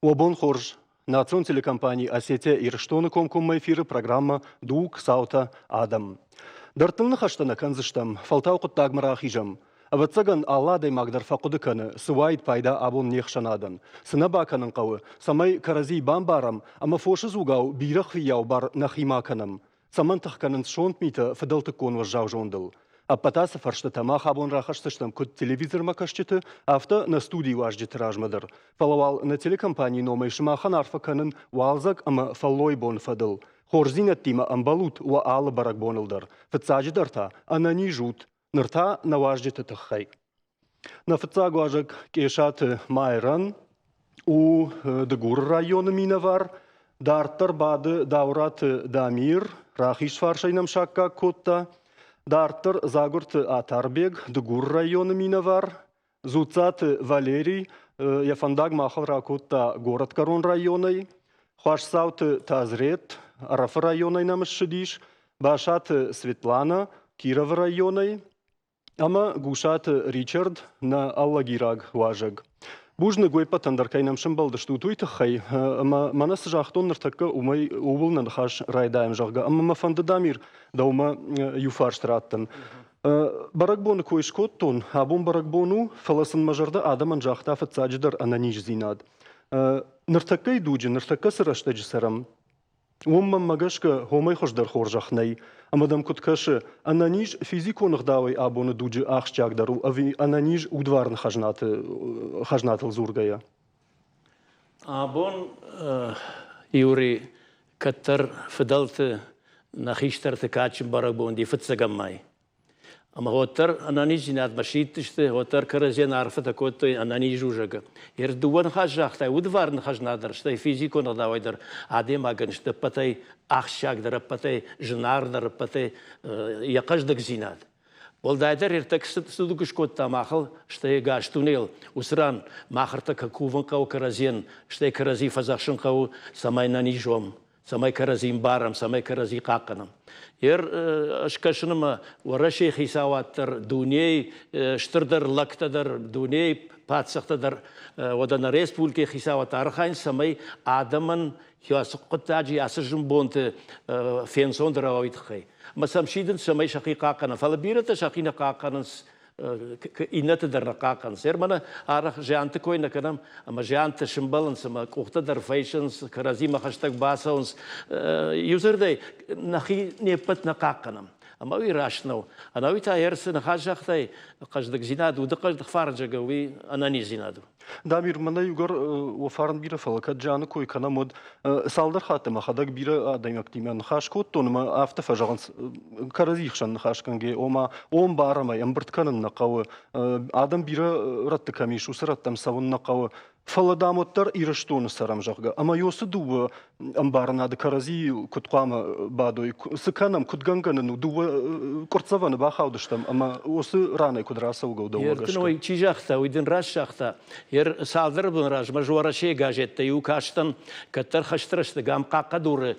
Уабон Хорж, национ телекомпании Осетия и Ирштоны комком эфиры программа Дук Саута Адам. Дартылны хаштана канзыштам, фалтау құттагмыра хижам. Аватсаган Алладай магдар фақудыканы, сывайд пайда абон нехшанадан. Сына баканын қауы, самай карази бамбарам, ама фошы зугау бирах вияу бар нахимаканам. Саман тахканын шонт мита фыдалты конваш жау жондыл. Аппатасы фаршты тамах абон рахаштыштам код телевизор макашчыты, авто на студии важджи тиражмадар. Фалавал на телекомпании номай шимахан арфаканын валзак ама фаллой бон фадыл. Хорзинат тима амбалут ва алы барак бонылдар. Фыцаджи дарта, анани жут, нырта на важджи тытыххай. На фыцагу ажак кешат майран, у дегур районы минавар, дартар бады даурат дамир, рахиш фаршайнам шакка котта, дартар загурт атарбег, дегур районы минавар, зуцат Валерий, яфандаг махал ракотта город Корон районой, Хуашсаут Тазрет, Араф районой намышшидиш, Башат Светлана, Киров районой, ама Гушат Ричард на Аллагираг важаг. Бужны гой патандаркай нам шымбалды штутуйты хай, ама манас жахтон ныртакка умай увылнан хаш райдаем жахга, ама мафанды дамир да ума юфарштраттын. Баракбоны койшкоттон, абон баракбону фаласын мажарда адаман жахта фатсаджидар ананиж зинад. Ныртаккай дуджи, ныртакка сыраштаджи сарам. Умма магашка хомай хождар хоржахнай. Амадам куткаши ананиж физиконах давай абоны дуджи ахшчагдару, ави ананиж удварн хажнатыл зургая. Абон юри каттар фидалты нахиштарты качым баракбон ди фытсагаммай. Ама хотар ананиж зинад машиттишты, хотар каразен арфа такой-то ананиж ужага. Дуан хажахтай, удварн хажнадар, штай физиконах давайдар, адем аган, штай патай ахшагдар, патай жинардар, патай якаждак зинад. Болдайдар иртак студугуш котта махал, штай гаштунел, усран махарта какуван кау каразен, штай карази фазахшин кау самай нанижом. Самай каразим барам, самай карази каканам. Ашкашынымы варашей хисаваттыр, дуней штырдар лактадар, дуней патсақтадар, одана республике хисават архайн самай адамын хиасыққыттажи асыжым бонты фенсондыр ауайтықай. Масамшидын самай шақи қақанам. Фалабирата шақина қақанынс инатыдар ракаканс. Мана арах жанты койна канам, ама жанты шимбаланс, ама кухтадар фейшнс, каразима хаштаг басаунс, юзердай нахи непат накаканам. Ама уи рашнау. Ана уи та ерсы нахажахтай, каждак зинаду, да каждак фарджага уи анани зинаду. Дамир, мана югар уфарн бира фалакат джаны кой кана мод салдар хатыма хадак бира адаймак тимен хашкот тонума афта фажаганс каразихшан хашканге ома ом барамай амбыртканын нақауы адам бира ратты камиш усыраттам савын нақауы фаладамоттар ирыштоны сарам жағга. Ама йосы дуы амбарнады карази кутқама бадой сыканам кутганганын дуы курцаваны бахаудыштам, ама осы ранай кудраса угауда уагашка. Ертін ой чижақта, ойдын раш шақта. Салдыр бұн раш, мажуарашей гажетті, юкаштан каттар хаштырашты, гам қаққа дұры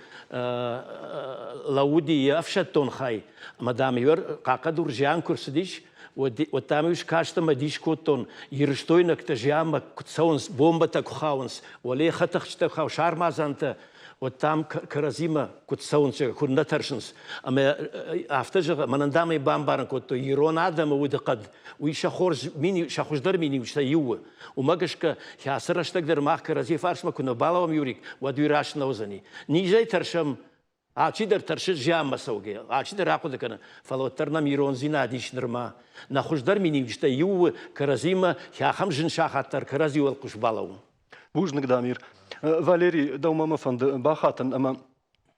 лауди афшаттон хай. Мадам ер қаққа дұр жан күрсідіш, вот там уж кажется мадиш коттон ерштойнак-то жама кутсаунс бомба-то кухаунс оле хатахчта хау шармазанта вот там каразима кутсаунс хурнатаршинс ама автажа манандамы бамбаран котто ирон адама удакад уи шахорж мини шахуждар мини учта ю умагашка хасраштагдер мах карази фаршма куна балавам юрик вадуираш наузани нижай таршам Ачидар таршит жамма сауге, ачидар акудакана, фалоттарна мирон зинадиш нырма, нахуждар минивчта ю каразима хахам жин шахаттар карази ол кушбалау. Бужник Дамир, Валерий даумама фанды бахатан, ама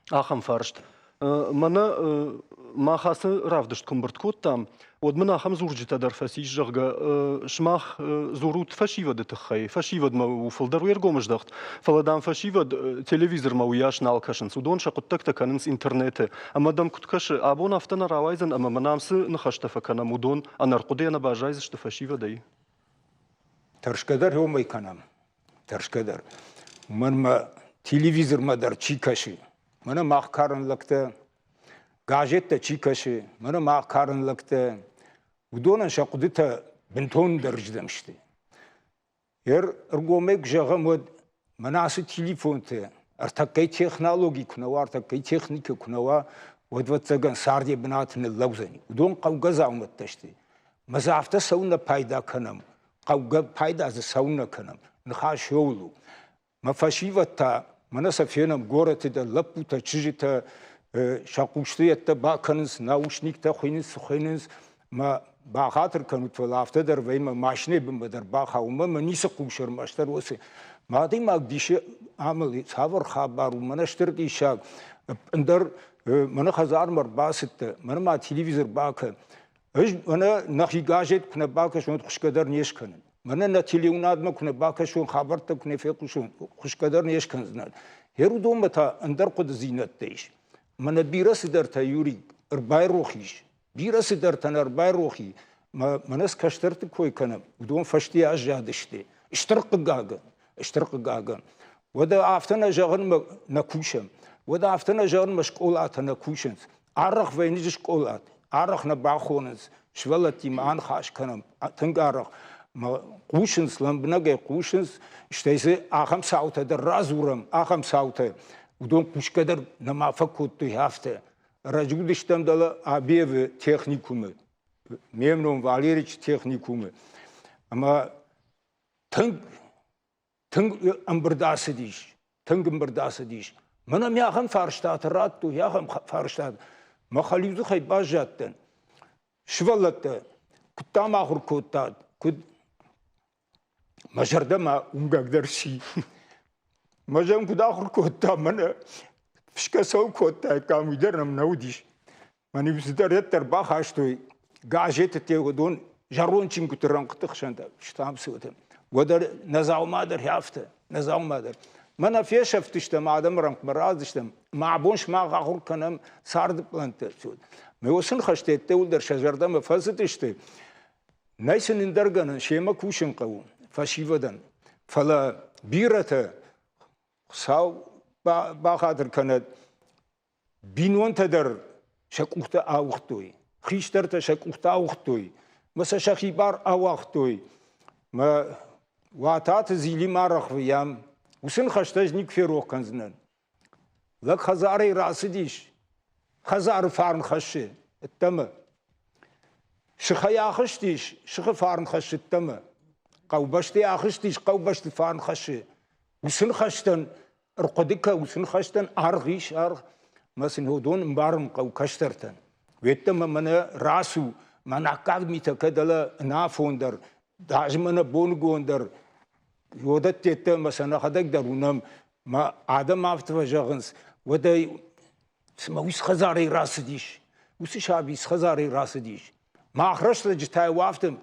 ахам фаршт. Мана махасы равдышт кумбырткот там, от мана хам зурджита дар фасиш жагга шмах зурут фашивады тахай, фашивад ма уфалдар уергомаждахт, фаладам фашивад телевизор ма уяш налкашын, судон шакуттак таканынс интернеты, амадам куткаши абон автана равайзан, ама манамсы нахаштафа канам удон, анаркуде на бажайзы что фашивадай. Таршкадар хомай канам, таршкадар. Манма телевизор мадар чикаши. Мана мах карынлыкты, газетта чикаши, мана мах карынлыкты, удонан шакудыта бинтон дәрждемшти. Ер ыргомек жағам өд مناسو تليفون ته ارتقي تكنولوجي كنوا ارتقي تكنيك كنوا ودوتسجن ساردي بناتن اللوزني ودون قوجزا ومتشتي مزافته سونا بايدا كنم قوج بايدا سونا كنم نخاش يولو ما فشيفتا مناسا فينم غورت ده لبوتا تشجتا شاقوشتيت باكنس ناوشنيك تا خوينس ما باخاطر كانت فلافته در ويما ماشني بمدر باخا وما منيس قوشر ماشتر وسي ما دي ما ديش عمل صبر خبر ومنشتر دي شاق اندر من خزار مر باست من ما تلفزيون باك اج انا نخي گاجت كنا باك شون خوش قدر نيش كن من نتيليوناد ما كنا باك شون خبرت كنا فيق شون خوش قدر نيش كن هيرو دوم متا اندر قد زينت ديش من بيرس در تيوري ارباي روخيش بيرس در تنر باي روخي ما منس كشترت كوي كنا بدون فشتي اجادشتي اشترق قاقا ودا عفتنا جاغن نكوشم ودا عفتنا جاغن مشكولات نكوشنز عرق وينيج شكولات عرق نباخونز شولتي معان خاش كنم تنقارق ما قوشنز لنبناقي قوشنز اشتايسي آخم ساوتا در رازورم آخم ساوتا ودون قوش قدر نما فكوت تهافتا رجود اشتم دالا عبيو تخنيكومه ميمنون واليريج تخنيكومه اما تنگ امبرداس دیش منم یاهم فارشتات رات تو یاهم فارشتات ما خلیزو خی باجاتن شولت کتام آخر کوتاد کد مجرد ما اونگدرشی مجرم کد آخر کوتا من فشکا سو کوتا کامی درم نودیش منی بزدریت در باخاش توی گاجت تیودون جرون چین کتران قطخشنده شتام سودم ودر نزاو مادر هافته نزاو مادر من في شفتشت مع دم رنق مرازشتم مع بونش ما غاخور كنم سارد بلانت سود ميوسن خشتت ولدر شجرده مفزتشت نيسن اندرغن شيما كوشن قو فشيودن فلا بيرته ساو با خاطر كنت بينون تدر شقوخت اوختوي خيشتر شقوخت اوختوي مسا شخيبار اوختوي ما واتات زيلي مارخ ويام وسن خشتاج نيك في روح كنزنن لك خزاري راسديش خزار فارن خشي التم شخيا خشتيش شخ فارن خش التم قوبشتي اخشتيش قوبشت فارن خشي وسن خشتن رقدك وسن خشتن ارغيش ارغ مسن هودون مبارم قو كشترتن ويتم من راسو من اكاد ميتكدل نافوندر داجمنا بونغوندر يودت تيتم مثلا خدك درونم ما عدم عفتوا جاغنس وداي سمويس خزاري راسديش وسي شابيس خزاري راسديش ما اخرش لجتاي وافتم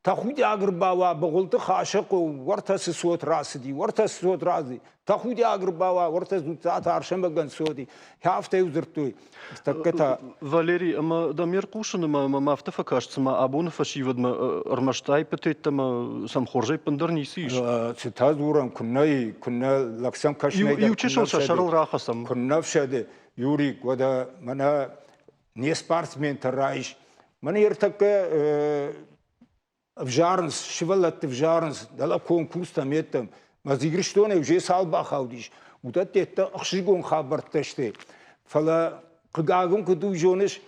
تاخودي اقرباوا بغلط خاشق ورتس صوت راسدي ورتس صوت راسدي تاخودي اقرباوا ورتس زوت عرشم بغن سودي هافته يزرتوي استكتا Валерий, ама да мир кушан, ама автафа кажется, ма абуна фашивад, ма армаштай петет, ама сам хоржай пандар нисиш. ستازورم كنا لكسم كشنيدا يوتشيشون شارل راخسم. كنا فشده يوريك ودا منا نيسبارتمنت الرايش من يرتك فجارنس شولت فجارنس دلا كونكورس تميتم ما زيغرشتونه وجي سال باخاوديش ودا تيتا اخشيغون خبرتشتي فلا قاقون كدو جونش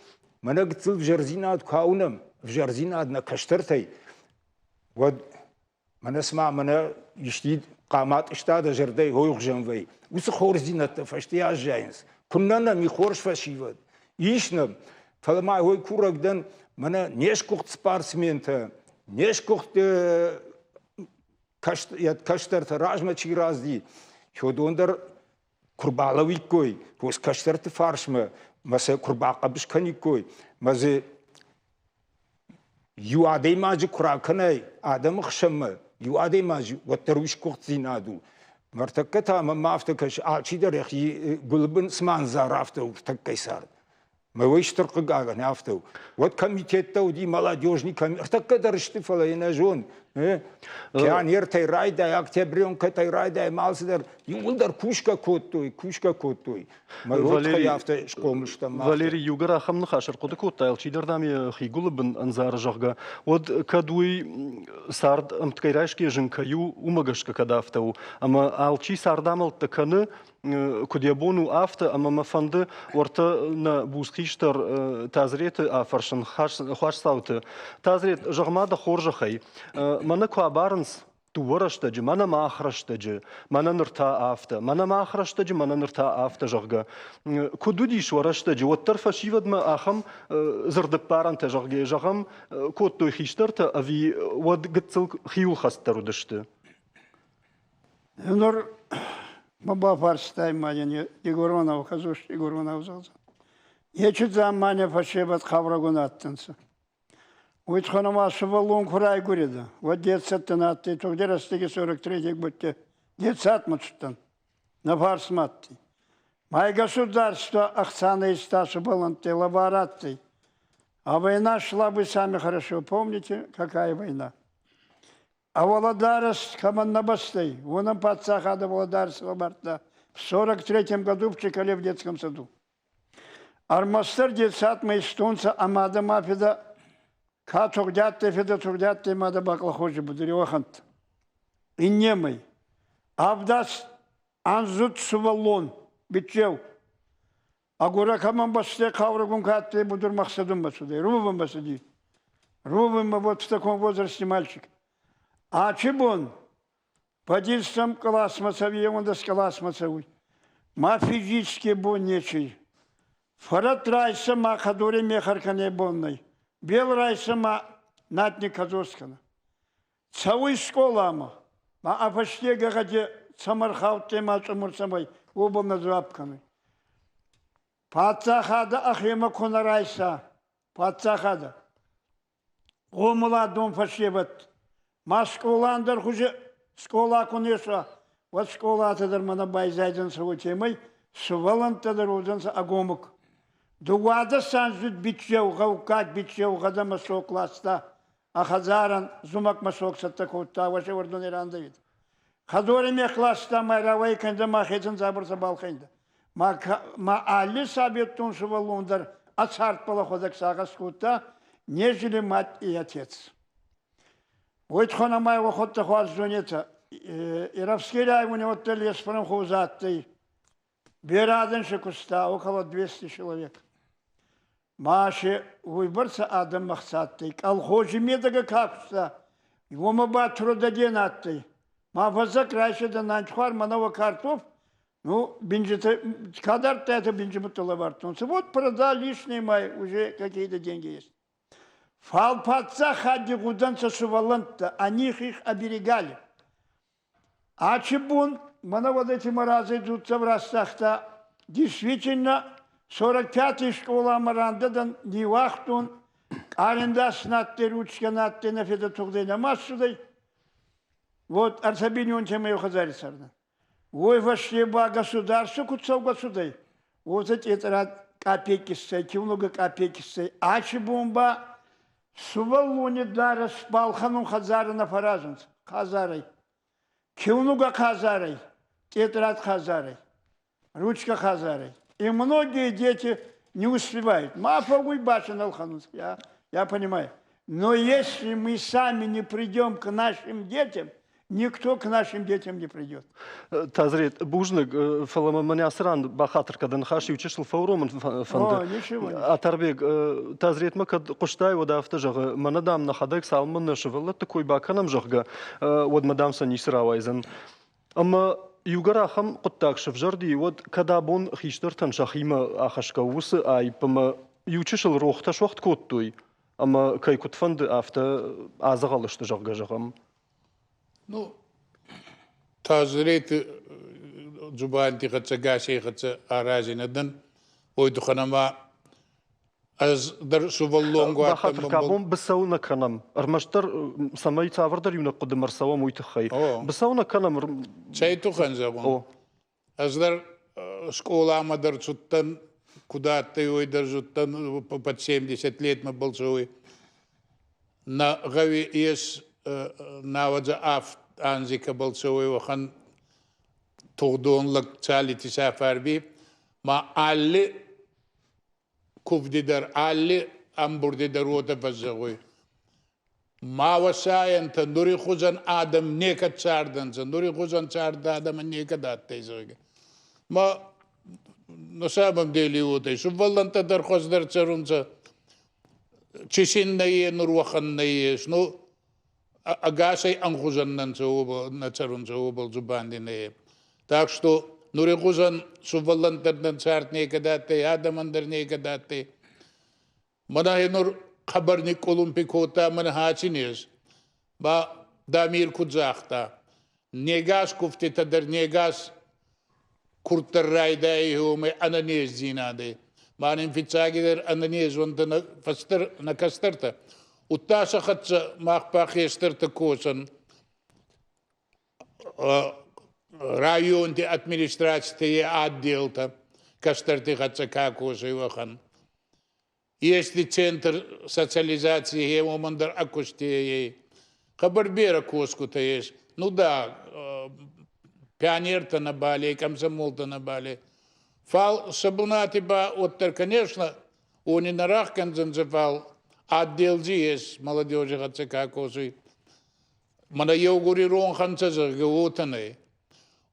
منا قتل فجرزينات كاونم فجرزينات نكشترتي ود من اسمع منا يشتيد قامات اشتاد جردي هو يخجنوي وس خورزينات فاشتي اجاينس كنا نمي خورش فشيود يشنم فلما هو كورغدن منا نيشكوخت سبارسمنت نيشكوخت كشترت راجما چيرازدي شودوندر كربالوي كوي روس كشترت فارشما مسا كرباقه بشكني كوي مزه يو ادي ماجي كراكناي ادم خشم يو ادي ماجي وترويش كوخت زينادو مرتكتا ما افتكش اچي درخي قلبن سمان زارافتو تكيسار ما ويش ترق قاغن افتو وات كوميتيتو دي молодёжный комитет ارتكدر اشتفلا ينجون Пионер тайрайда, октябренка тайрайда, малсыдар, юлдар кушка коттой. Маротка школмышта. Валерий Югара хамны хашыр коды котта чидердами хигулы бин анзар жагга. Вот кадуй сард амткайрашки жинкаю умагашка кадафтау. Ама алчи сардамал таканы кудябону афта, ама мафанды орта на бускиштар тазреты афаршын хашсауты. Тазрет жагмада хоржахай. Мана куабарнс тувораштаджи, мана махраштаджи, мана нырта афта, мана махраштаджи, мана нырта афта жагга. Кудудиш вараштаджи, вот тарфашивадма ахам зардапаранта жагге жагам коттой хиштарта, ави вот гцил хиул хастарудашты. Нур баба фарстай маня Егоронов хазуш Егоронов залза. Я чуть заманя фашебат хаврагунаттанса. Уитханама сувалун курай гурида. Вот детсаттанатты, тогда растеги 43-й будьте. Детсатмачтан. На фарсматты. Мое государство Ахцана и Стасу Баланты, лаборатты. А война шла, вы сами хорошо помните, какая война. А Володарс Каманнабастай, вон он подсахада Володарского борта. В 43-м году в Чекале в детском саду. Армастер детсат майстунца Амада Мафида Катурдятте Феда Турдятте Мада Баклахожи Будыревахант. И немой. Авдас Анзут Сувалон Бичев. Агура Каманбасте Каврагун Катте Будур Махсадун Басуды. Рубам Басуди. Рубам вот в таком возрасте мальчик. А чебон? В 11 класс Мацавье, он с класс Мацавуй. Ма физически бон нечий. Фарат райса ма хадуре мехаркане бонной. Бел райса ма натник хазоскана. Цавуй школа ма. Ма апаште гагаде самархаутте ма цумурсамай. Оба назуапканы. Пацахада ахема кона райса. Пацахада. Омула дом фашебат. Ма школандар хуже школа конеша. Вот школа атадар мана байзайдан савучемай. Сувалантадар уданса агомук. Дуада санжут бичев, гаукат бичев, гада масок класста. А хазаран зумак масок саттакутта, ваше вардуниранда вид. Хадори ме класста майравай канда махетен забырса балхайнда. Ма али сабеттун сувалундар ацарт палаходак сагас-кутта, нежели мать и отец. Вот ханамай вахотта хуаз зонета. Иравскирай у него телес промхузатый. Бераден шекуста, около 200 человек. Маши выборца Адам Махсатый. Алхожи медага капста. Его маба трудоденатый. Ма фазак райше да нанчхар манава картоф. Ну, бинжита, кадар-то это бинжимутала вартунца. Вот продал лишний май, уже какие-то деньги есть. Фалпаца хади гуданца суваланта, они их оберегали. А чебун, мана вот эти маразы идут в растах-то, действительно, 45-й школа Марандадан, Нивахтун, Арендас натты, ручка натты, на феда тугдейна массудай. Вот арсабини он тем и ухазари сардан. Ой, вообще ба государство куцов госудай. Вот эти это копейки стай, много копейки стай. А чебумба, сувалуни дара спал ханум хазара на фаразанц, хазарай. Кивнуга хазарай, тетрат хазарай, ручка хазарай. И многие дети не успевают. Мафагуй башен алханус, я понимаю. Но если мы сами не придем к нашим детям, никто к нашим детям не придет. Тазрет бужник фаламанясран бахатр кадан хаши учишл фауром фанда. О, ничего. Атарбек тазрет ма кад куштай вода автожага манадам на хадак салман нашвала такой баканам жага вот мадам санисравайзен. Ама югарахам куттакшев жарди вот когда бон хиштартан шахима ахашкавусы ай пама учишл рохта швахт коттой. Ама кай кутфанды авто азагалышты жага жагам. Ну, тазрет джубанти хатса гаси хатса аразинадан ойду ханама аз дар суваллонгу бахатр кабон бисауна канам армаштар самай цавардар юна кудмар савам уйтхай бисауна канам чайту ханзабон аз дар школа мадар чуттан куда-то ойдар жуттан под 70 лет мы был живой на гави ес ناوجا آف آنزی کبل سوی وخن تغدون لك تالي تسافر بي ما علي كوف دي در علي أمبر دي در وتا فزغوي ما وساين تندوري خوزن آدم نيكا تساردن تندوري خوزن تسارد آدم نيكا دات تيزغي ما نسابم ديلي وتي شوفلن تدر خوز در تسرونسا تشين نيه نور وخن نيه شنو أغاسي أنخوزن نتسرونسا وبل زبان دي نيه Так что нуригузан сувалантардан сарт некадатте, адамандар некадатте. Мана нур хабарник олимпикота мана хачинес. Ба дамир кудзахта. Негас куфте тадар негас куртар райда ихуме ананес зинаде. Манин фицагидер ананес вантана фастер накастарта. Уттаса хатса махпахестарта косан. Район те администрации отдел-то, кастарты хацакакуши вахан. Если центр социализации гемомандар акустеей, хабарбера коску-то есть. Ну да, пионер-то на Бали, комсомол-то на Бали. Фал сабунати ба оттер, конечно, он и на рахкан занзефал, отдел есть молодежи хацакакуши. Мана йогури рон ханцаза геотаны.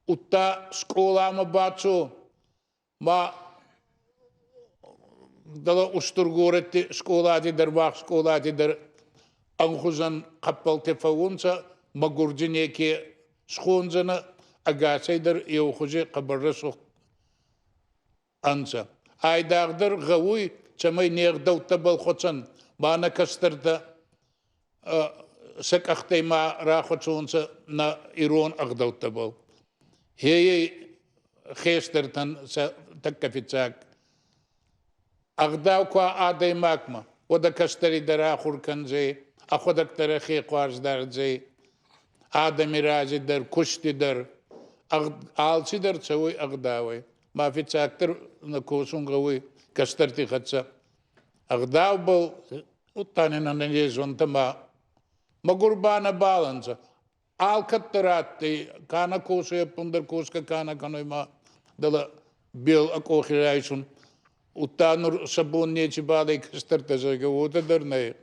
Утта школа ма бачо ма дала устургоретти школа дар вах школа дар анхузан каппал тефаунса магурджинеки шхонзана агасайдар еухузи кабаррасу анса айдагдар гавуй чамай неғдалтабал хоцан бана кастарда сакахтайма рахочунса на ирон агдалтабал هي خيسترتن تكفتاك أغداو كوا آدي ماكما ودا كستري درا خوركن زي أخودك ترخي قوارز دار زي آدمي رازي در كشتي در آلسي در تسوي أغداوي ما في تساكتر نكوسون غوي كسترتي خدسا أغداو بل وطاني ننجيزون تما ما قربانا بالانسا Алкаттератти, кана кошия пундер кошка кана канойма дала бил акохирайшун. Утанур сабун нечи бадай кастарта зайга ута дернай.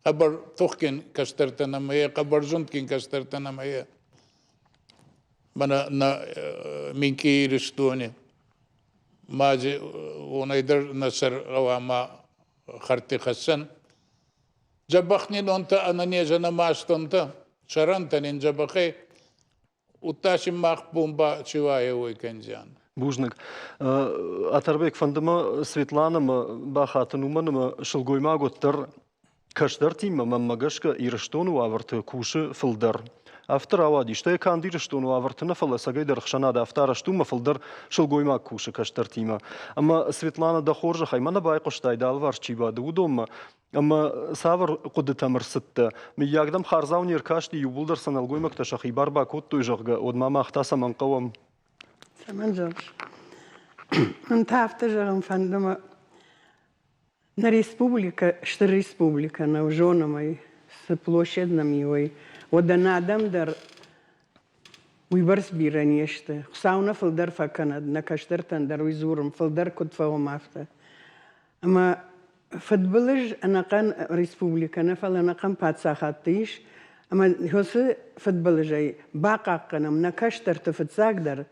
Хабар тухкин кастарта намая, хабар зунткин кастарта намая. Мана на минки ристони. Мази унайдер насар авама харти хасан. Жабахни нонта ананеза намастонта. Шарантанин жабахе уташим махбумба чивая ойканзян. Бужник. Атарбек фандыма Светланыма бахатынуманыма шылгойма готтар каштар тима маммагашка ирыштону аварты куши фылдар. Автор авади, что я канди ирыштону авартына фаласагай дархшанада автара штума фылдар шылгойма куши каштар тима. Ама Светлана да хоржа хаймана байқоштай далвар чибады удома. Ама савар куды тамырсытты. Ми ягдам харзаунер кашти юбулдар саналгоймак ташахи барба коттуй жағга одмама ахтаса манқавам. Саман Жорж. Тафта жағым фандыма на республика, что республика, на ужонамай, с площадным его, оданадам дар уйбарс бира нешта. Сауна фалдар факанад, на каштартан дар уйзурам, фалдар кутфаум афта. Ама футболыж анакан республика, нафал анакан пацахаттыш, ама хосы футболыжай бакакканам, на каштарта фацагдар,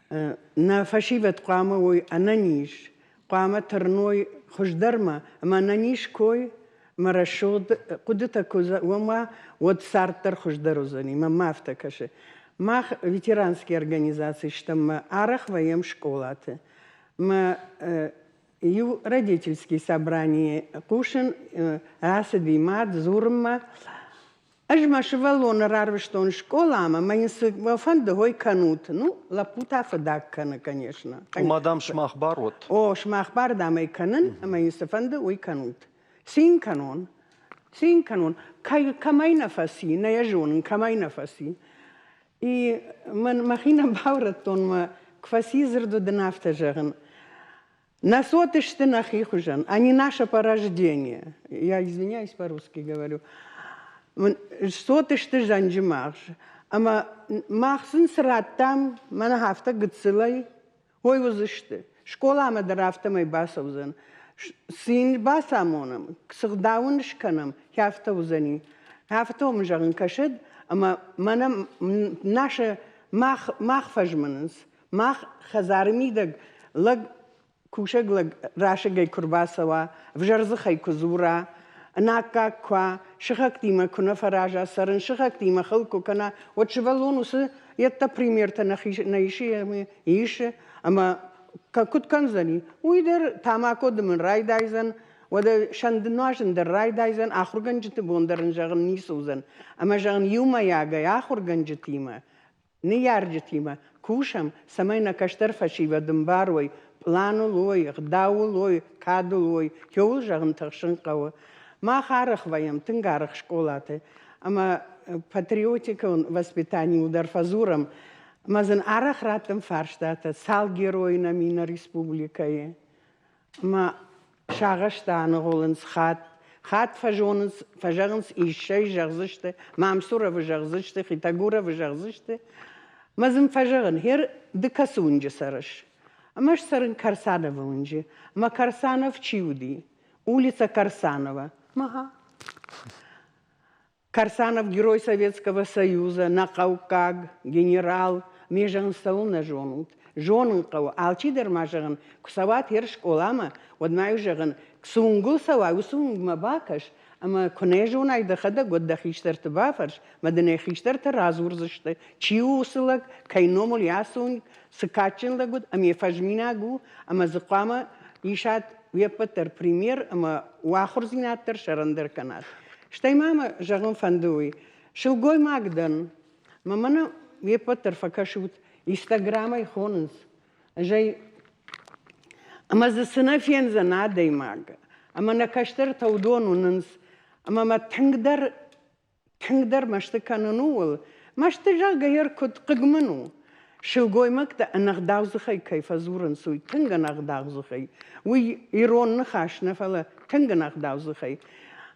на фашиват قامة وي أنانيش قامة ترنوي خشدرما أما أنانيش كوي مرشود قدتا كوزا وما وتصارتر خشدرو زني ما افتكشه ما ветеранские организации что мы арах воем школаты мы ю родительские собрания кушен расадимат зурма أجمع شوالون رارвштон школа, ама майнсы вафан догой канут. Ну, лапута фадак кана, конечно. Мадам Шмахбар вот. О, Шмахбар да май канан, а майнсы фанда ой канут. Син канон. Камай нафаси, на яжонен, камай нафаси. И махина бауратон ма кваси зерду да нафта жаган. Нас отышты нахихужан, а не наше порождение. Я извиняюсь по-русски говорю. Сотышты жанжы мағыш. Ама мақсын сыраттам, мана хафта гыцылай, ой uzышты. Школа амадар автомай басаузан. Син басамонам, ксыгдауын шканам, хафта узани. Хафта омжағын кашед, ама мана наша мах фажманыз, мах хазармидаг, лаг кушаг лаг рашагай курбасава, вжарзахай кузура, Нака ква шахактима куна фаража саран шахактима халку кана вот шевалонусы это пример-то на иши ише ама какут канзани уйдер тамако дмен райдайзен вода шанднажен дер райдайзен ахурганжты бондарын жагын нисузен ама жагын юма яга ахурганжтима не яржтима кушам самай на каштар фашива дымбарой плану лой гдау лой каду лой кёл жагын тахшын кавы Ма харах ваям, тынгарах школаты, ама патриотика воспитание удар фазурам, мазан арах ратам фарштата, сал герой на мина республикае, ма шагаштаны голынс хат фажагынс ишей жагзышты, мамсура жагзышты, хитагура жагзышты, мазан фажагын хер дыкасунжы сарыш, амаш сарын Карсанова унжы, ма Карсанов чиуди, улица Карсанова. Ага. Карсанов, герой Советского Союза, Накаукаг, генерал, межан сауна жонут. Жонун кау, алчидер мажаган, кусават ер школама, однаю жаган, ксунгул сава, усунгма бакаш, ама коне жонай дахада год дахиштер бафарш, мадане хиштер разурзышты, чиу усылак, кайномул ясун, сыкачен лагуд, ами фажминагу, ама зыкама, ишат, Вепатер пример, ама уахурзинатер шарандер канат. Штай мама жагон фандуи. Шилгой Магдан. Мамана вепатер факашут Инстаграма и хонс. Жай ама за сына фенза надай мага. Ама на каштер таудону нынс. Ама ма тыңдар машты канануыл. Машты жага ер кут қыгману. Шилгой Магда анагдаузахай кайфазуран суй. Тыңга нагдаузахай. Уй ирон нахашна фала тыңга нагдаузахай.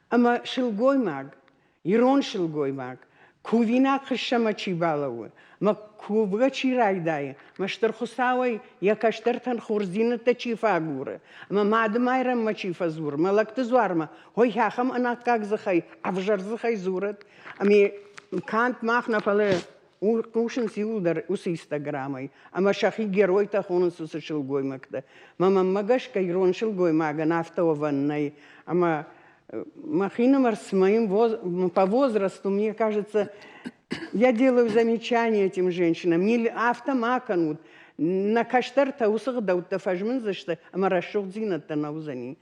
Ама шилгой маг. Ирон шилгой маг. Кувина кышама чибалавы. Ма кувга чирайдай. Ма штархусавай якаштартан хурзина та чифагуры. Ма мадмайрам ма чифазур. Ма лактызуарма. Хой хахам анакак захай. Авжарзахай зурат. Ами кант махна фала Кушен силдар ус Инстаграмай, ама шахи герой тахонен сус шилгой макта. Мама магашка ирон шилгой мага нафтованной, ама махинамар с моим по возрасту, мне кажется, я делаю замечания этим женщинам. Не автомаканут, на каштарта усах даутта фажмын зашта, ама расшух зинатта наузани.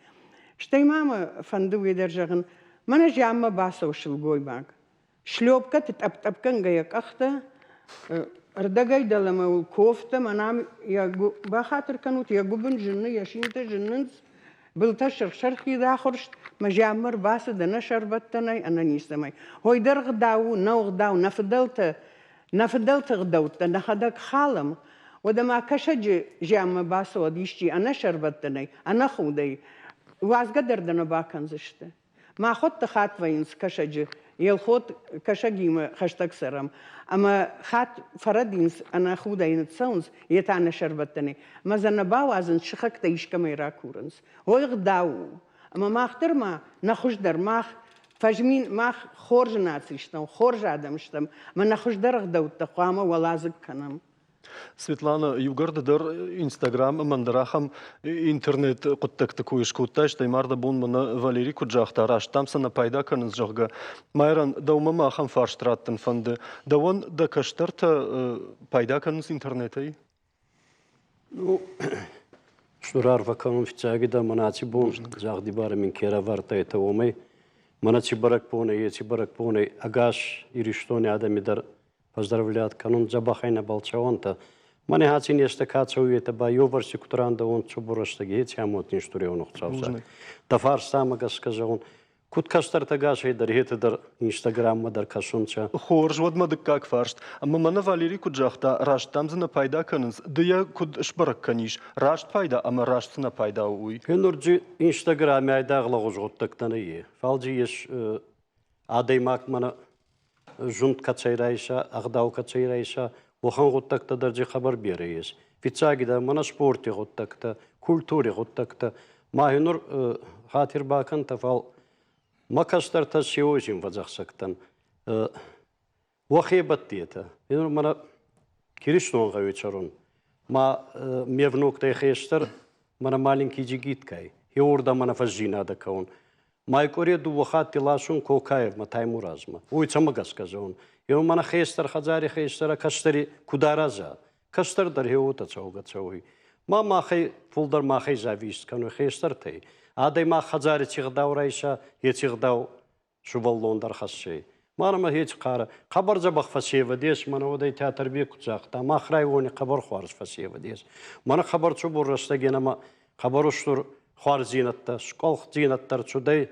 Штай мама фандуе держаган, мана жамма басау шилгой маг. Шлепка, тапкан гаяк ахта, ардагай далама кофта, манам я бахатыр канут, я губен жены, я шинта женынс, был та шархи дахоршт, мажаммар баса дана шарбаттанай, ананистамай. Хойдар гдау, нау нафдалта гдаутта, нахадак халам, одама кашаджи жамма баса одишчи, ана шарбаттанай, ана худай, вазгадар дана баканзышта. Ма хотта хатваинс кашаджи, يلخوت كشجيم خشتك سرم أما خات فردينس أنا خودا ينتسونس يتعنى شربتني ما زنباو أزن شخك تيش كما يراكورنس هو يغداو أما ما أختر ما نخش در ما فجمين ما خورج ناتشتم خورج آدمشتم ما نخش در غداو تقامة ولازق كنام Светлана, югардыдыр Инстаграм, мандарахам интернет құттық такуыш құттай, штаймарда бұн мұны Валерий Куджахта раштамсана пайда каныз жоғға. Майран, даумама ахам фарштраттын фанды. Дауан да каштарта пайда каныз интернетай? Ну, штурар вакамым фитяги да манаци бұн жағди бары мен кера варта это омай. Манаци барак поне, еци барак поне, агаш ириштони адамидар поздравляют канун джабахайна балчаванта. Мане хацин еште кацау ете ба йоварси кутранда он чубурашта гети амот ништуре он ухцавса. Тафар самага скажа кут каштарта гашай дар ете дар Инстаграмма дар кашунча. Хорж водмадык как фаршт. Amma mana Валерий Куджахта раштамзына пайда каныз. Дыя куд шбарак каниш. Рашт пайда, ама раштына пайда уй. Хенурджи Инстаграме айдагла гужгуттактаны е. Фалджи еш Адаймак мана жунт кацайрайша, агдау кацайрайша, охан готтакта даржи хабар берейс. Фицагида мана спорте готтакта, культуре готтакта. Махинур хатир бакан тафал макастарта сиозим вазахсактан. Вахебат диета. Инур мана киришнонга вечерон. Ма мне внук тайхестер, мана маленький джигиткай. Йорда мана фазжина да каун. Майкореду вахат тилашун кокаев ма таймуразма. Ой цамага сказон. Йо мана хестер хазари хестера кастери кудараза. Кастер дар хеота цауга цауи. Ма махай фулдар махай завист кану хестер тай. Адай ма хазари чигдаурайша ечигдау шубаллондар хасшей. Мана ма хеч қара. Қабар забақ фасева дес. Мана одай театр бек құцақта. Ма храй оны қабар хуарыз фасева дес. Мана қабар чубур раста генама қабар ұштур хуар зинатта. Школ зинаттар чудай.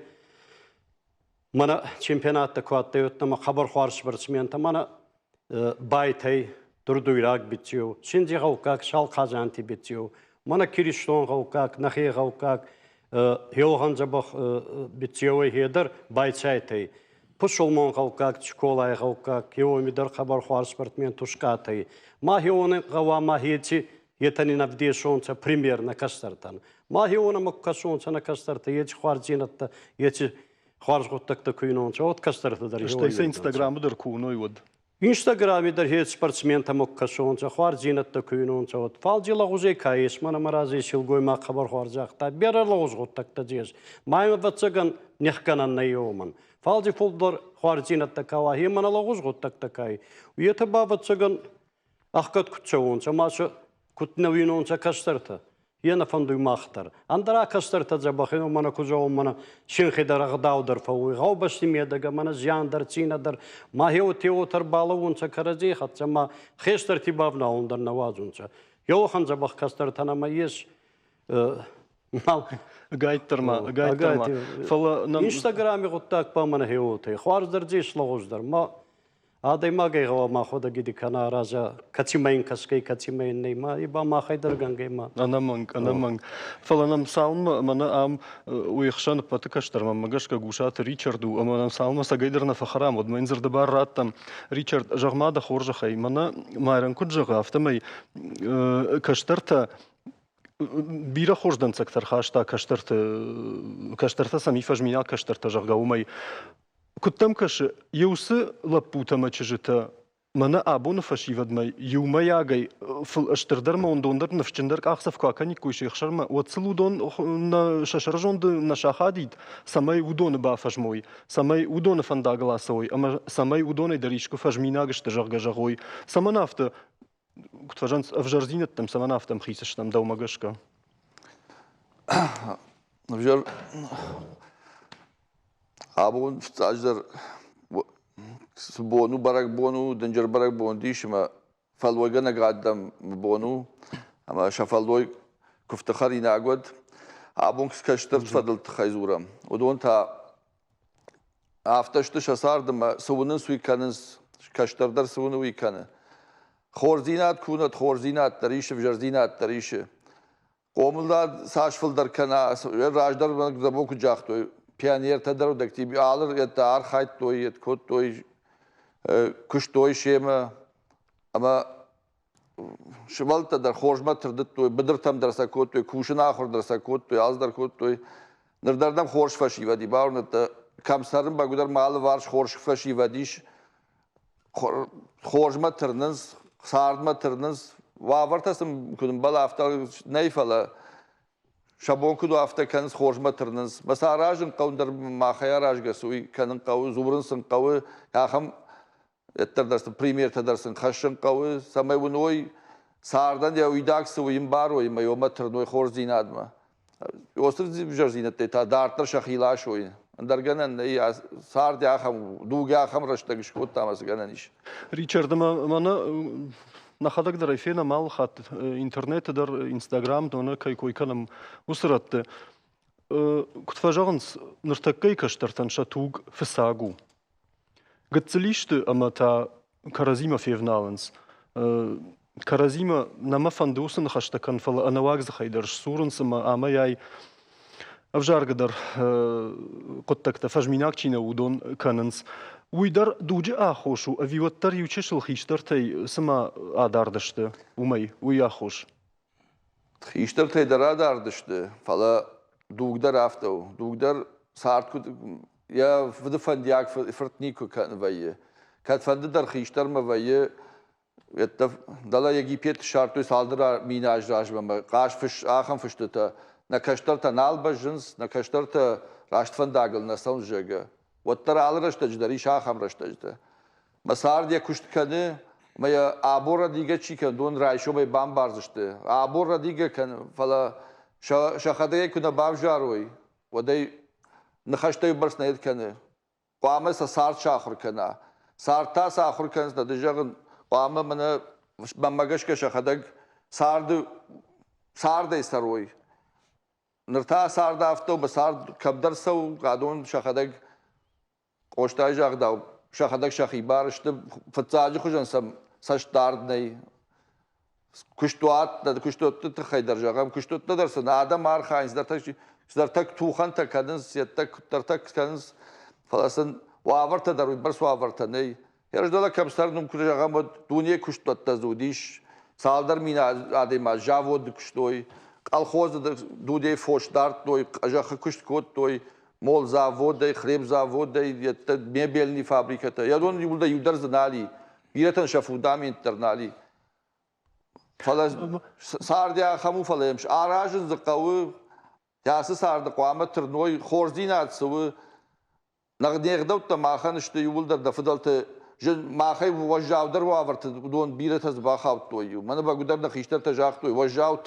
Мана чемпионатта куатта өтнама қабар хуар спортсмента. Мана байтай дұрдуйрак битсеу. Синди ғаукак шал қазанти битсеу. Мана кириштон ғаукак, нахи ғаукак. Хеоған забақ битсеуі хедір байцайтай. Пушолмон ғаукак, школай ғаукак, хеомидар қабар хуар спортмен тушкатай. Ма хеоны ғава ма хети етани навдешонца примерно кастартан. Ма хеона маккасонца на кастарта, ети хуар зинатта, ети хуар жғоттакта күйнонца, от кастарта дар хеоны. Штайса инстаграмы дар куной вот. Инстаграме дар хет спортсмента маккасонца, хуар зинатта күйнонца, от фал жила ғузей кайыс, мана маразы силгой ма қабар хуар жақта, бера лауз ғоттакта жез. Майма ватсаган нехканан на еоман. Фалди фулдар хуарзинатта кава, химана лауз ғоттакта кай. Уйета баба цаган ахкат кутчавонца, маша кутнавинонца кастарта. Ена фандуй махтар. Андара кастарта забахину мана кузау мана шинхидар агдаудар фауи. Гау бастимедага мана зяндар, цинадар. Ма хео теотар балавонца карази хатца, ма хестар тибавна ондар навазонца. Йохан забах кастартана ма ес... Гайттарма, гайттарма. Инстаграме готтак па мана хеотай. Хуарздар жеш лауздар. Ма адай магай гава ма хода гиди кана раза кацимайн каскай кацимайн нейма. Иба ма хайдар гангай ма. Анаманг. Фаланам салма мана ам уйхшан патыкаштарма магашка гушат Ричарду. Аманам салма сагайдарна фахарам. Од майнзар дабар раттам. Ричард жагмада хоржахай. Мана майран куджага автамай каштарта бира хождан цактар хашта каштарта сами фажмия каштарта жаггаумай. Куттам каш юсы лапутама чижита мана абуна фашивадмай юмаягай фл аштардарма ондондар навчиндар ахсав какани куйши хшарма отсылудон на шашаржонды на шахадит самай удон ба фажмой самай удон фанда гласой ама самай удон даришку фажмина гашта жаггажагой саманафта Кутважан в жардинет там саманафтам хисаш там дау магашка. Навжар абун стаждар бону барак бону денджер барак бон дишма фалвойга нагадам бону ама шафалвой куфтахари нагод абун каштар тфадал тхайзура одон та афташты шасардым сувунын суиканыз каштардар сувуны уиканы خورزینات کونت خورزینات دریشه و جرزینات دریشه قوملدار ساشفلدار کنا راجدار من زبون کجاخت توی پیانیر تدرو دکتی بی آلر یت دار خایت توی یت کود توی کش توی شیمه اما شمال تدر خورجمت تردت توی بدر تام درس کود توی کوشن آخر درس کود توی آز در کود توی نردردم خورج فشی و دی باورنت کم سرم بگودار مال وارش خورج فشی و دیش خورجمت ترنز Sardma tırnız, vavartasım kudum bala hafta neyfala, şabon kudu hafta kanız hoşma tırnız. Mesela rajın kavundar mahaya rajgası, uy kanın kavu, zubrınsın kavu, yaham ettir dersin, premier tedersin, kaşın kavu, samay bunu oy sardan ya uydaksı uyum bar oy, mayoma tırnı oy hoş zinadma. Ostır zibjar zinette, ta dartlar şahilaş oy. Андарганан и сард яхам дуг яхам раштагиш кот тамас ганан иш. Ричард мана нахадак дар эфена мал хат интернет дар инстаграм дона кай койканам усратты. Кутфажаганс ныртаккай каштартан шатуг фесагу. Гацелишты амата Каразима февналанс. Каразима нама фандусын хаштакан фала анаваг захайдар сурынсыма ама яй Авжаргадар qottaqta fajminakchina udon kanans. Uydar duji axoshu avivattar yuchishil xishtar tay sama adardıştı. Umay, uy axosh. Xishtar tay daradardıştı. Fala dugdar afto. Dugdar saart ya fıdı fandiyak fırtniku kan vayı. Kat fandı dar xishtar ma vayı. Yatta dala yagi pet şartı saldıra minaj rajmama. Qaş fiş axam fıştıta. Na kaştarta nalbajins, na kaştarta raştfandagıl na saunjaga. Wattara alrashtaj dari shaham rashtajda. Masar diye kuştkanı maya abora diga chikan don raisho may bambarzıştı. Abora diga kan fala shahadaya kuna bavjaroy. Waday nakhashtay barsnayet kanı. Qama sa sar shakhur kana. Sarta sakhur kan da dijagın qama mana bamagashka shahadag sarda isaroy. Nırta sarda afto basar kabdar sav qadon shahadag Qoştay jağda şahadak şahibar işte fıtsacı kujansam saç dardnay kuştuat da kuştuat da haydar jağam kuştuat da dersin adam arxayız da tak tuğan ta kadın siyattak tartak kadın falasın vavarta da bars vavarta ney yarjda kamstar num kujağam dünya kuştuat da zudiş saldar mina adema javod kuştoy alxoz da dude foş dart doy ajaq kuştkot doy Mol zavodi, хлеб zavodi, mebelni fabrikata. Я думаю, yılda yıllar znali. Biratan şafudami internali. Falan sardiya xamu falaymış. Arajın zıqavu yası sardı qama tırnoy xorzina tsuvu. Nagdegdawt da maxan işte yılda da fadalta maxay wajavdar wavartı don birata zbaxav toyu. Mana bagudar da xishtar tajaq toy. Wajav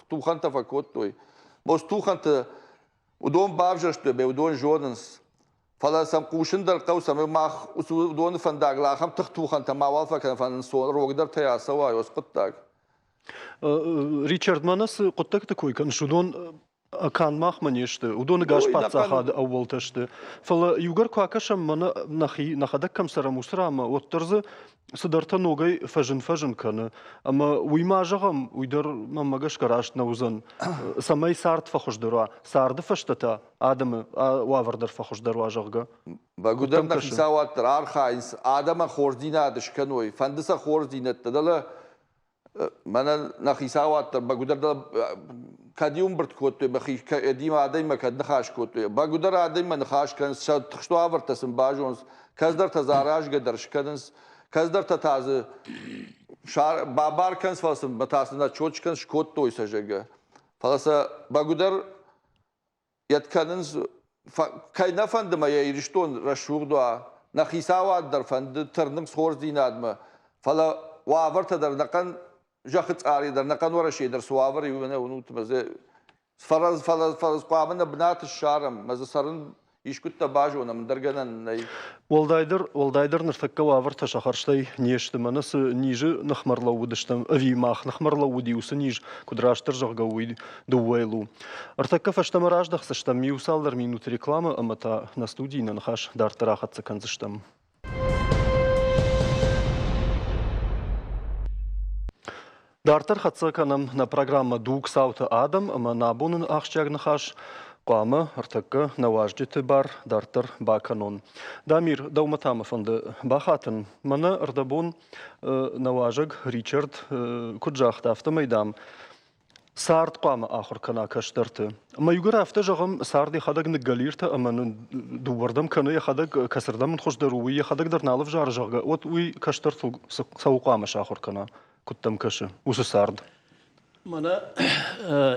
tuxan tafakot toy. Mos tuxan Udon bavjashtu be udon jordans. Fala sam qushin dar qawsam ma udon fandag la kham takhtu khan ma walfa kan fan so rogdar taya sawa yosquttak. Richard Manas qottak takoy kan shudon kan mahmanishti. Udon gash patsa had awwaltashti. Fala yugar kwakasham mana nahadak kam sara musrama ottarz Sıdarta nogay fajın kanı ama uymajağım uydar mamagaş karaşt nauzan samay sart faxuşdura sardı faştata adamı wavardar faxuşdar wajağga bagudar naxisawat arxayns adama xorzina dışkanoy fandisa xorzinat dala mana naxisawat bagudar da kadiyum bert kotu baxi edima adayma kad naxash kotu bagudar adayma naxash kan txto avartasın bajons kazdar tazaraj gadarshkadens Kazdar tatazı babar kans falsın batasında çoçkan şkot toysa jega. Falsa bagudar yatkanız kayna fandıma ya irişton raşurda naxisawa dar fandı tırnın sorzinadma. Fala wavarta dar nakan jaxıt ari dar nakan wara şey dar suavar yuvana unutmaze faraz qamına binat şarım maza sarın İşkutta bajı ona mındarganan ney. Волдайдер ныртакка вавар ташахарштай нешті манасы нижі нахмарлау дыштам авимах нахмарлау диусы ниж кудраштыр жағгауи дуэлу. Артакка фаштамараждах саштам миусалдар минут рекламы амата на студии нанхаш дартарахатса канзыштам. Дартар хатса канам на программа Дук Саута Адам ама набунын ахчаг нахаш Qama artıkka navajcıtı bar dartır bakanon. Damir Daumatama fonda bahatın. Mana ardabun navajag Richard Kudjah tafta maydam. Sart qama ahur kana kaştartı. Ama yugar hafta jağım sardi xadag ngalirta ama duvardam kanı xadag kasırdam xoş daruwi xadag dar nalif jar jaga. Ot uy kaştartı savuqama şahur kana kuttam kaşı. Usu sard. Mana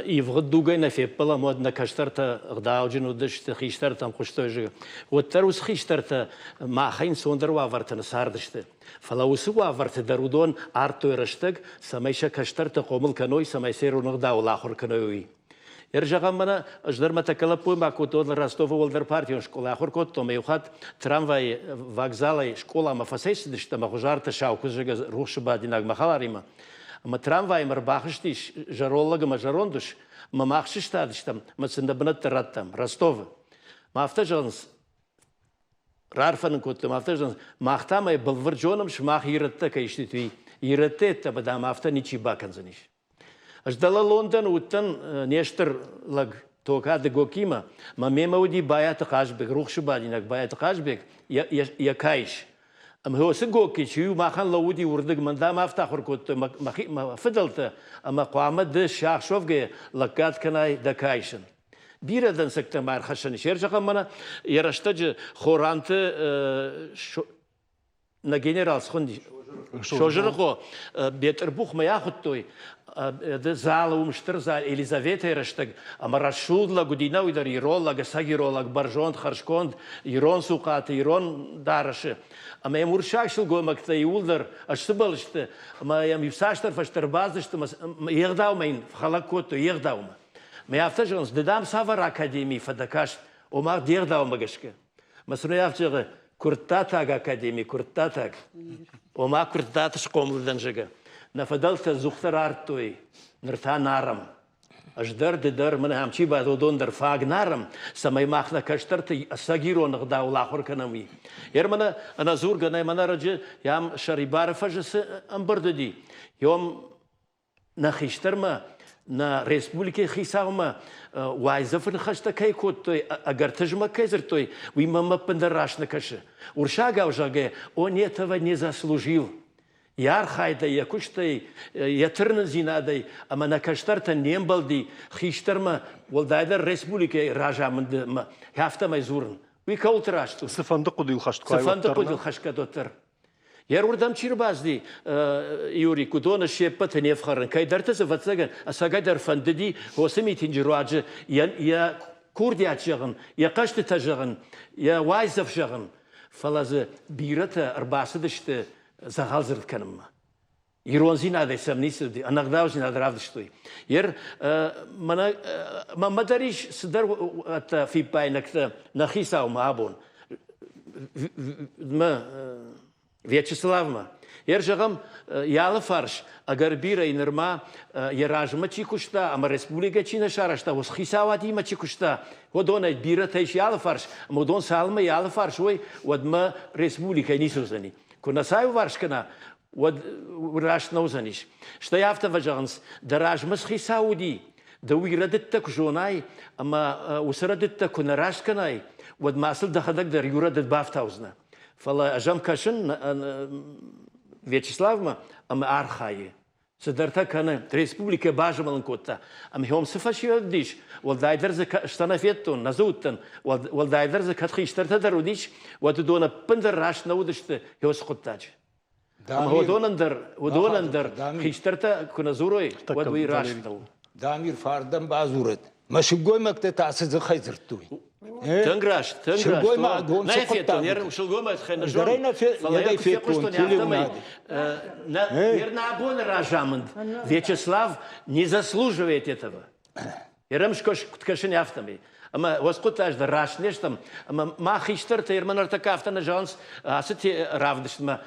ivgı dugay nafepala mod na kaştarta gdaucin udıştı xiştartam quştojı. Ottar us xiştarta maxayn sondar wavartını sardıştı. Fala usu wavartı darudon artoyrıştık samayşa kaştarta qomul kanoy samayseru nagdau lahur kanoy. Yarjağam mana ajdarma takalapoy makotod Rostova Волдар партион школа хоркотто меюхат трамвай вокзалай школа мафасесдышта махужарта шаукузжага рухшыба динаг махаларима. Ama tramvay marbağıştış, jarollığı majaronduş, mamaqşıştadıştam, matsındabınat tarattam, Rostov. Maftajans, rarfanın kutlu, maftajans, maqtamay balvarjonamş, maq yiratta kayıştitvi, yiratta etta badam afta niçi bakanzaniş. Ajdala London uttan neştir lag توكاد جوكيما ما مودي بايات قاشبك روخ شبادينك بايات قاشبك يا كايش أم هو سجوكي شيو ما خان لودي وردق من دا ما افتخر كنت ما فضلت أما قامت ده شاخ شوفجي لقات كناي دكايشن بيرة دن سكتة مار خشن شيرجا كمانا يرشتج خورانت на генерал схонди шожрго бетербух ما ياخذ توي ده زال ومشتر زال إليزابيث يرشتق أما رشود لا قدينا ويدر يرول لا جساجيرول لا برجون خرشكوند يرون سوقات يرون دارش أما يمر شاكشل جو مكتا يولدر أشتبلشت أما يم يفساشتر فشتر بازشت يغداو مين خلاك كوتو يغداو ما يفتجونس ددام سافر أكاديمي فدكاش وما يغداو مجشك مسنو يفتجه كرتاتاك أكاديمي كرتاتاك وما كرتاتش قوم لدنجك نفضلت زختر ارتوي نرتا نارم اشدر ددر من همچی بعد ودون در فاگ نارم سمای ماخنا کشترت اسگیرو نغدا ولاخر کنمی يرمنا انا زور غنای من رج يام شريبار فجس امبرددي يوم نخشترما نا ريسبوليكي خيساوما وايزفن خشتا كاي كوت اگر تجما كايزرتوي وي ماما пендерашна каше уршага ужаге он этого не заслужил Яр хайда я куштай я тырнын зинадой, ама на каштарта нембалди хиштерма волдайдар республике ражамынды хафтамай зурын. Уй каултырашту. Сыфанды кудил хашткай. Сыфанды кудил хашка дотыр. Яр урдам чирбазди Юрий Кудона шеппата нефхарын. Кайдартасы ватсаган асагайдар фандыди хосами тинжируаджы я курдият жығын, я кашты тажығын, я вайзов жығын. Фалазы бирата арбасыдышты захалзырд каным. Ирон зинады сомнительный, а иногда уже надо равды что. Ер мана мадариш сдар от фипайнакта нахисау маабон. Вячеславма. Ер жагам яла фарш, агар бира и норма яражма чикушта, ама республика чина шарашта, вос хисавати ма чикушта. Водона бира тайш яла фарш, модон салма яла фарш, ой, водма республика нисузани. Кунасаю варшкана, вот раш наузаниш. Что я автоважанс, дараж масхи сауди, да уирадит так жонай, ама усарадит так кунарашканай, вот масл дахадак дар юрадит бафтаузна. Фала ажам кашин Вячеславма, ама архаи. Садарта кана республика бажамалан котта. Ам хом сфашио диш, والدايدر زك اشتنافيتون نزوتن والدايدر زك خيشترت دروديش ودونا بندر راش نودشت يوس قطاج هو دونندر خيشترت كنا زوروي ودوي راش نو دامير فاردم بازورت مشغوي مكت تاسز خيزرتوي تنغراش شغوي ما دون نايفيتون ير شغوي ما خنا جون درينا في يدي فيتون يرنا ابون راجамند Вячеслав не заслуживает этого. Еремшкош ткашин автами. Ама воскутаж да раш нештам. Ама махиштер ерманар такафта на жанс асити равдишма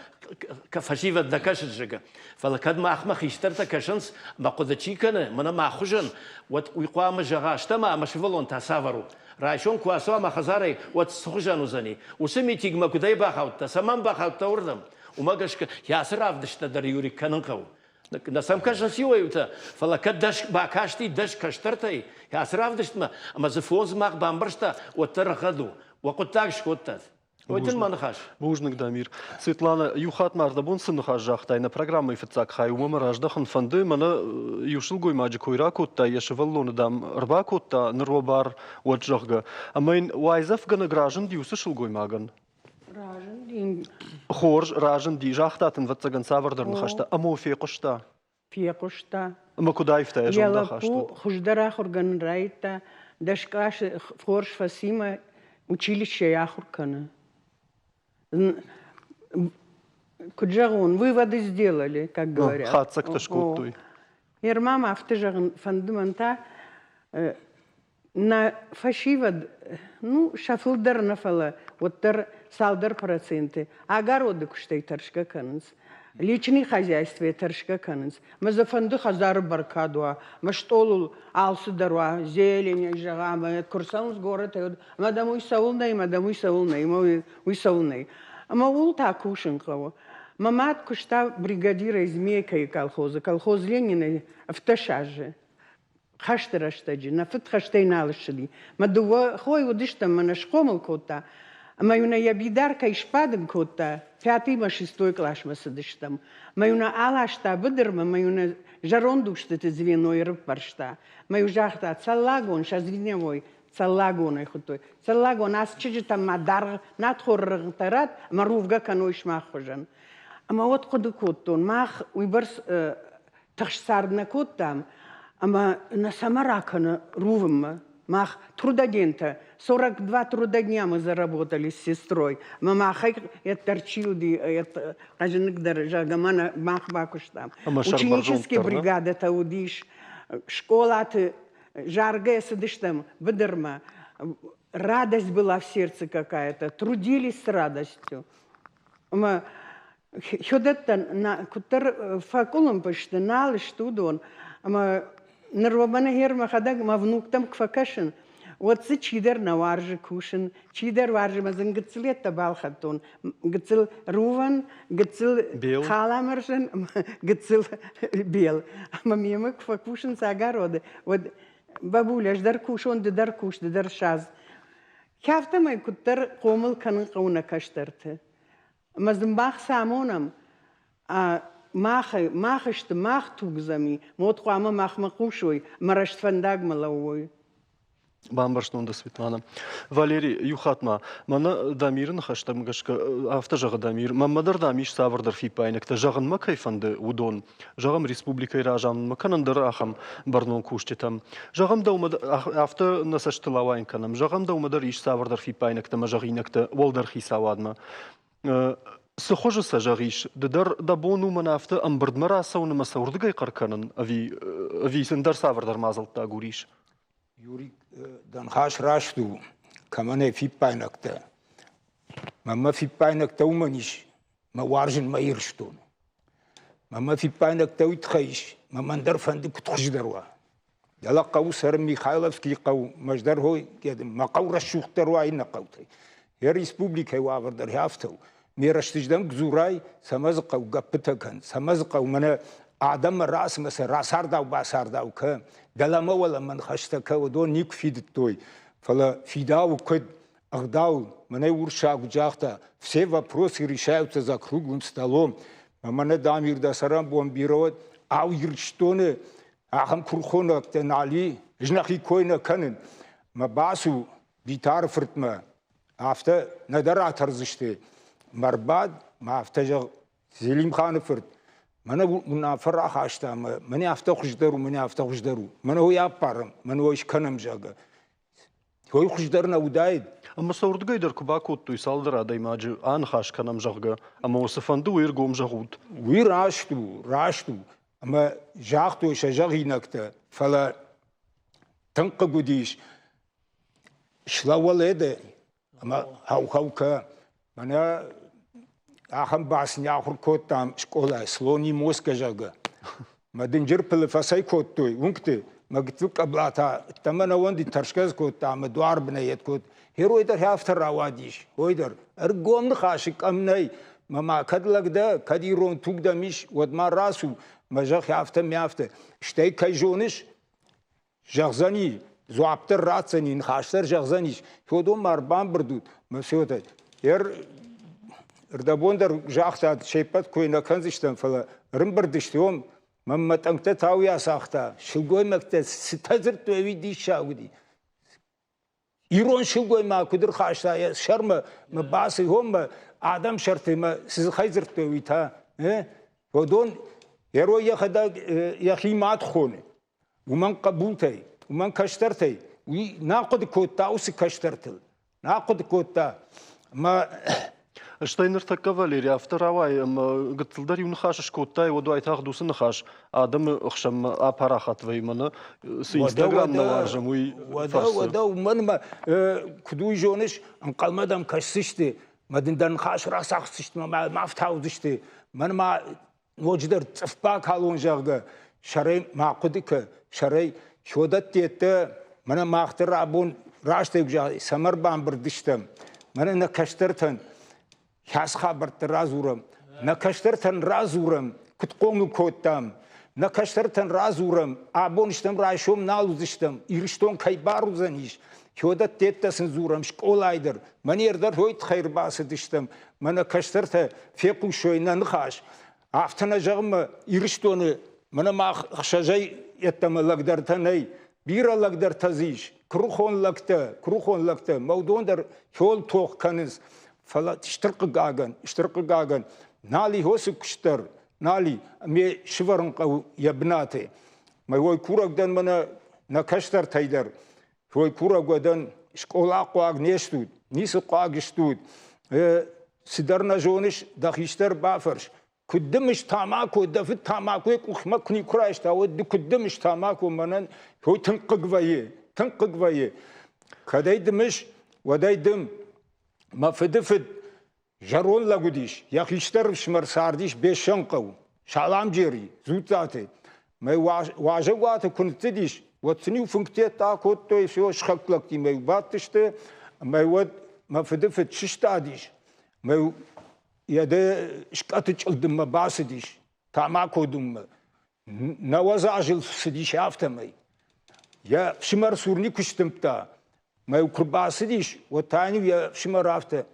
кафашива да кашжига. Фалакад махиштер такашанс мақудачикана мана махужан вот уйқама жагашта ма машвалон тасавару. Райшон квасо махазарай вот схужану зани. Усемитиг макудай бахаутта самам бахаутта урдам. Умагашка ясыр равдишта дар юри кананқау. Насам кажа силаюта, фалакат даш бакашти даш каштартай, я сравдышма, ама зафоз мах бамбаршта от тарахаду, вакутак шкоттат. Ойтын манахаш. Бужник Дамир. Светлана, юхат мардабун сынхаш жахтай на программы фицак хай умама раждахан фанды мана юшил гой маджи койра котта яшеваллоны дам рба котта нырвабар уаджахга. Амайн вайзаф гана гражен дюсышил гой маган. خورج راجن دي جاختاتن واتساقن سافردر نخشتا أمو في قشتا في قشتا أما كدايفتا يجون دا خشتا خجدر آخر گن رايتا دشكاش خورج فاسيما училище آخر كنا كجاغون выводы сделали, как говорят. خاتسك تشكوتوي يرمام افتجاغن فندمنتا на фашивад, ну, шафылдар нафала, вот тар салдар проценты, огороды куштай таршка канынс, личный хозяйство таршка канынс, мы за фанды хазар баркадуа, мы штолу алсы даруа, зелень, жага, мы курсанус город, мы домой саулнай, мы саулнай. Мы ул так ушенкого. Мамат кушта бригадира из Мейка и колхоза, колхоз Ленина в Ташаже. خشتر اشتاجي نفت خشتين على الشدي ما دو خوي ودشتم من اشقوم الكوتا ما يونا يبيدار كيش بادن كوتا تاتي ما شستوي كلاش ما سدشتم ما يونا علاشتا بدر ما يونا جاروندوشت تزوينو يرب برشتا ما يوجاختا تسلاغون شازوينوي تسلاغون يخطوي تسلاغون ناس تشجي تم دار ناتخور ترات مروفغا كانوا يشماخ خجن اما وات قد كوتون ماخ ويبرس تخشساردنا كوتام اما насамаракана рувм мах трудодента 42 трудодня мы заработали с сестрой мамах это торчилди это каждый дорожа гамана мах бакуштам ученические бригады таудиш школа жарге сидыштам выдерма радость была в сердце какая-то трудились с радостью мы ходят на кутер факулом почти нал штудон мы نروبنا هير ما خدك ما فنوكتم كفكشن واتس تشيدر نوارج كوشن تشيدر وارج ما زين قتل تبال خدون قتل روفن قتل خالامرشن قتل بيل ما ميمك فكوشن ساغارود ود بابولش در كوشون در كوش در شاز كافتا ما كتر قومل كان قونا كشترت ما زنباخ سامونم ماخشت ماخ توغزمي موتقوما ماخ مقوشوي مرشت فنداغ ملوي Бамбарштонда Светлана. Валерий Юхатма. Мана Дамирн хаштам гашка автожага Дамир. Мамадар Дамиш савардар фипайнек. Та жаган макайфанды удон. Жагам республика иражам маканандар ахам барнон куштетам. Жагам даумад авто насаштылавайнканам. Жагам даумадар иш савардар фипайнек. Та мажагинек та волдар хисавадма. سخوج سجاریش در دبونو منافت امبرد مراسا و نمسوردگی قرکنن اوی سندر ساور در مازل تاگوریش. یوری دنخاش راشتو کمانه فی پاینکتا. ما فی پاینکتا ومنیش ما وارجن ما يرشتون. ما فی پاینکتا ويتخيش ما مندر فندق تخش دروا. يلا قو سر ميخايلوفسكي قو مجدر هو كده ما قو رشوخ دروا إن قوتي. هي ريسبوبليكا وافر در هافتو. ميرشتجدم جزوراي سمزقة وقبتكن سمزقة ومن آدم راس مثل راسار داو باسار داو ك دلما ولا من خشتك ودون نيك فيد توي فلا فيداو كد أغداو من ورشا وجاختا все вопросы решаются за круглым столом من دامير دا سرام بوم بيرود أو يرشتونه أهم كرخونه تنالي جنخي كوينه كنن ما باسو بيتار فرتما after ندرات رزشته مرباد ما افتجر زليم خان فرد من فرح عشتا من افتخش درو من افتخش درو من هو يابارم من هو ايش كنم جاga هو يخش درنا ودايد اما سوردگی در کباکو توی سالدر آدای ماجی آن خاش کنم جاga اما وصفندو ویر گم جاود ویر راشتو اما جاختو شجاغي نكتا فلا تنقبوديش شلاولده اما هاو كا منا أهم باسني آخر كوتام شكولا سلوني موسكا جاga ما دنجر بلفاساي كوتوي وانكتي ما قلتلك أبلاتا تمنا وندي ترشكز كوتام دوار بنايت كوت هيرو يدر هافتر راواديش ويدر أرقوم نخاشك أمناي ما كدلك دا كديرون توك دا مش ودما راسو ما جاخ هافتر ميافته اشتاي كايجونش جاغزاني زوابتر راتساني نخاشتر جاغزانيش فودوم مربان بردود ما سيوتا اردبوندر جاختا شيبات كوينا كنزشتن فلا رمبردشتيوم مما تنكتا تاويا ساختا شلقوي مكتا ستازر توي دي شاودي يرون شلقوي ما كدر خاشتا شرم ما باسي هم آدم شرطي ما سيز خيزر توي تا ودون يرو يخدا يخيمات خوني ومن قبولتي ومن كشترتي ناقد كوتا وسي كشترتل ناقد كوتا ما Штайнер така Валерия авторавай гытылдар юнхаш шкоттай водуай тах нахаш адам хшам апарахат веймана с инстаграм наваржам уй ودا ومن ما كدوي جونش انقلمدم كششتي مدندن خاش راسخشت ما فتاوزشتي من ما وجدر صفباك هالون جاغا شري معقدك شري شودت تيت من ما اختر ابون راشتي جا سمر بام بردشتم من نكشترتن حاس خبرت رازورم نكشترتن رازورم كتقوم كوتام накаштартан разурам, абоништам райшом налузиштам, ирштон кайбарузаниш, хёдат теттасын зурам, школайдыр, манердар хойт хайрбасыдыштам, мана каштарта фекушой нанхаш, автана жағымы ирштоны, мана мақшажай еттамы лагдартанай, бира лагдартазиш, крухон лакта, маудондар хёл тоқ каныз, фала штырқы гаган, нали хосы күштар, нали ме шыварын қау ябнаты. Май ой курагдан мана накаштар тайдар, ой курагдан школа қуаг нештуд, нисы қуаг иштуд, сидарна жоныш дахиштар бафарш, күддіміш тамаку, дафит тамаку, ұқма күні құрайшта, өдді күддіміш тамаку манан, ой тыңқығвайы. Кадайдымыш, вадайдым, мафыдыфыд, жарон лагудиш, яхиштар шмар сардиш бешен қау, шалам жери, зутаты. Май важа ваты күнтедиш, вот сни функтет так вот то все шхаклакти май ватышты, май вот мафыдыфыд шиштадиш. Май яде шкаты чылдым басыдиш, тамаку думма. Навазажил сидиш автомай. Я шмар сурни күштімта. Май курбасыдиш, вот тани я шмар авто.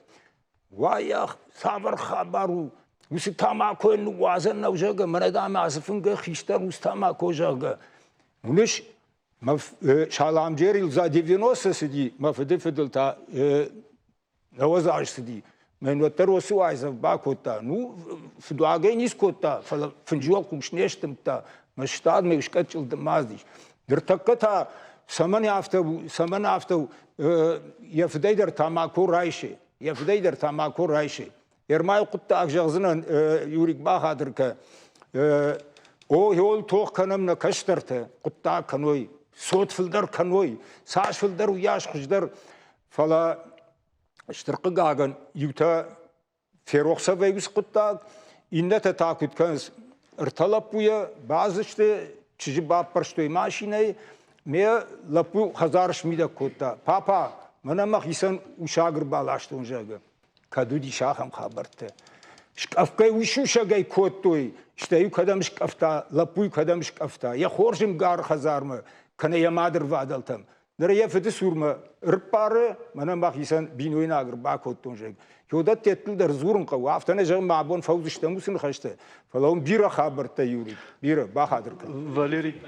Ваях сабыр хабару, усы тамаку нуазан наужага, манадам азыфынга хиштар ус тамаку жага. Униш шалам жерил за 90 сиди, мафыдыфыдылта навазаж сиди. Мен вот теросу айзав бакота, ну фдуагай нискота, фнжуал кумшнештымта, маштад ме ушкачылдым маздиш. Дыртакката саман автов яфдайдар тамаку райши. Яфдайдар тамаку райши. Ермай кутта акжагзынан Юрик Бахадырка о йол тоқ канамна каштарта кутта каной сотфилдар каной сашфилдар уяш хуждар фала штырқы гаган юта ферохса вейгус кутта иннета такутканс ырталап буя базышты чижи баппар штой машиной ме лапу хазарш мида кутта папа манамах исан ушагыр балаштон жага кадуди шахам хабарте шкафкай ушушагай коттой штаю кадам шкафта лапуй кадам шкафта я хоржим гар хазармы кана я мадыр вадалтам нара я фети сурма ырпары манамах исан бинойнагыр бакоттон жага Йодат теттілдер зурын қау, автана жағын мабон фаузыштан мұсын қашты. Фалауын бира хабарта юрик, бира бахадырка. Валерий,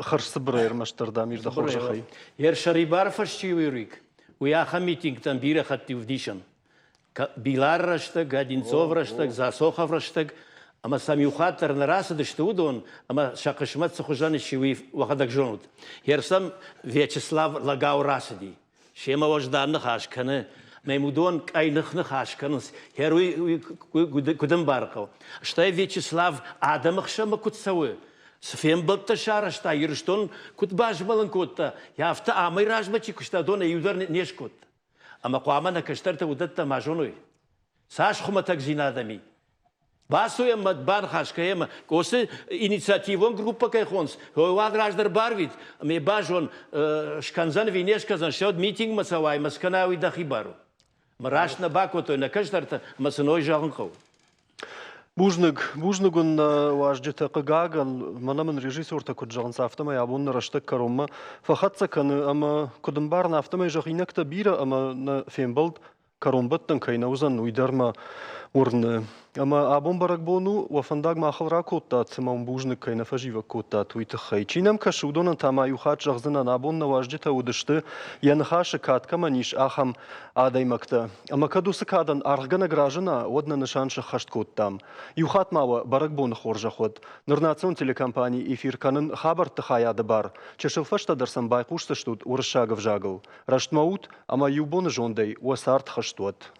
харшсы бір айырмаштарда мирда хоржа қай. Ер шарибар фашчи юрик, уяха митингтан бира хатти вдишан. Билар раштаг, Гадинцов раштаг, Засохов раштаг, ама самиухаттар на расадышты удон, ама шақышмат сахужаны шивы вахадак жонут. Ер сам Вячеслав лагау расади. Шема вожданны хашканы, Маймудон кайнахны хашканыс, херуй кудым барқау. Штай Вячеслав адамықшамы кутсауы. Сфем бұлтта шара штай, ерштон кутбажмалын котта. Яфта амай ражмачи куштадона юдар неш котта. Ама қуамана каштарта удатта мажоной. Саш хуматак зинадами. Басуем матбар хашкаема, косы инициативон группа кайхонс. Хойвад раждар барвит, ме бажон шканзан винешказан, шод митинг масавай, масканауи дахибару. Марашна бакото на каштарта масаной жалнков. Бужнагун важджета кагаган, манамын режиссер такой жалнс автомай, абун раштак карома. Фахатса каны, ама кодымбар на автомай жахинакта бира, ама на фембалд каромбаттан кайнаузан уйдарма урны. Ама абон барак бону вафандаг махалра коттат, мам бужник кайна фажива коттат уйтахай. Чинам кашудонан тама юхат жахзынан абон на важджета удышты, янхаша катка маниш ахам адаймакта. Ама кадусы кадан аргана гражена одна нышанша хашт коттам. Юхат мава барак бон хоржахот. Нырнацион телекомпании эфир канын хабар тахаяды бар. Чешылфашта дарсан байқушса штут урышагов жагыл. Раштмаут, ама юбон жондай уасарт хаштуат.